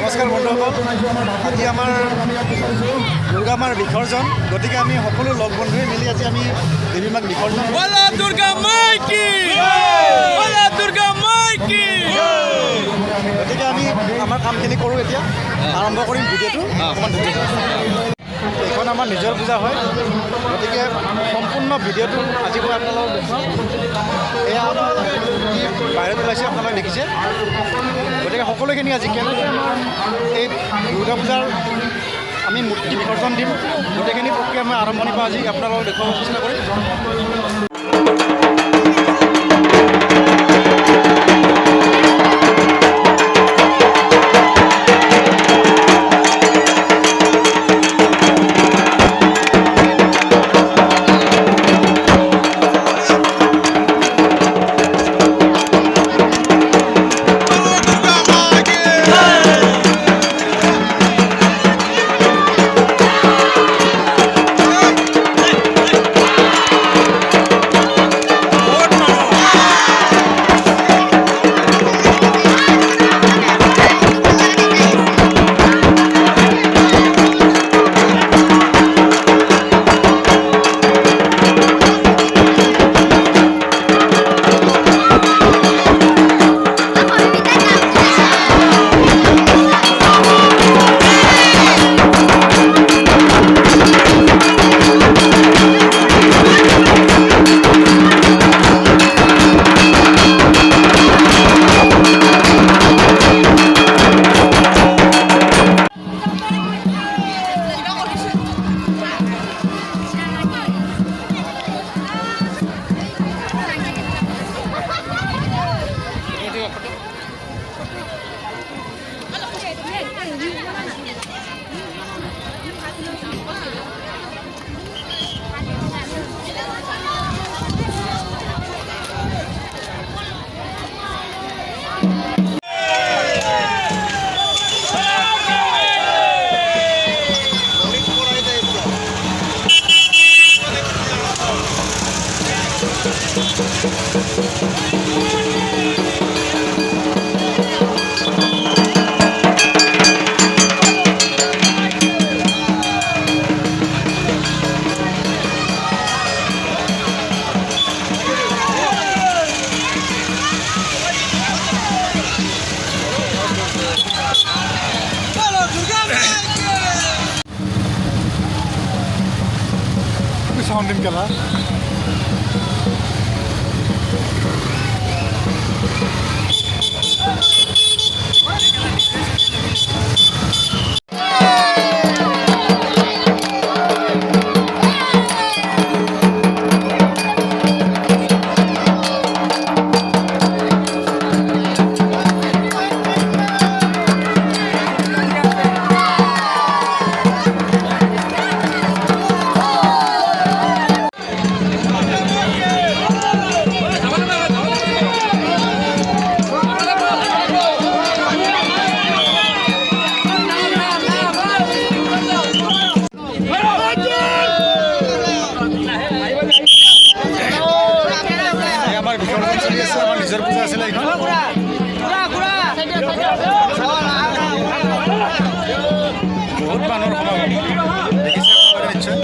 নমস্কাৰ বন্ধুসকল, আজি আমাৰ দুৰ্গা মাৰ বিসৰ্জন। গতিকে আমি সকলো লগ বন্ধুৱে মিলি আজি আমি দেৱী মাক বিসৰ্জন গতিকে আমি আমাৰ কামখিনি কৰোঁ। এতিয়া আৰম্ভ কৰিম ভিডিঅ'টো অকণমান ধুনীয়াকৈ। এইখন আমাৰ নিজৰ পূজা হয়, গতিকে সম্পূৰ্ণ ভিডিঅ'টো আজি মই আপোনালোকক দেখুৱাম। এয়া আমাৰ বাহিৰত ওলাইছে, আপোনালোকে দেখিছে। গতিকে সকলোখিনি আজি কেনেকৈ আমাৰ এই দুৰ্গা পূজাৰ আমি মূৰ্তি বিসৰ্জন দিম, গোটেইখিনি প্ৰক্ৰিয়া মই আৰম্ভণিৰ পৰা আজি আপোনালোকক দেখুৱাব চেষ্টা কৰিম। Sound din kala. আমাৰ নিজেৰ পূজা আছিল এইখন বহুত মানুহৰ সমাগম দেখিছে আপোনালোকে নিশ্চয়।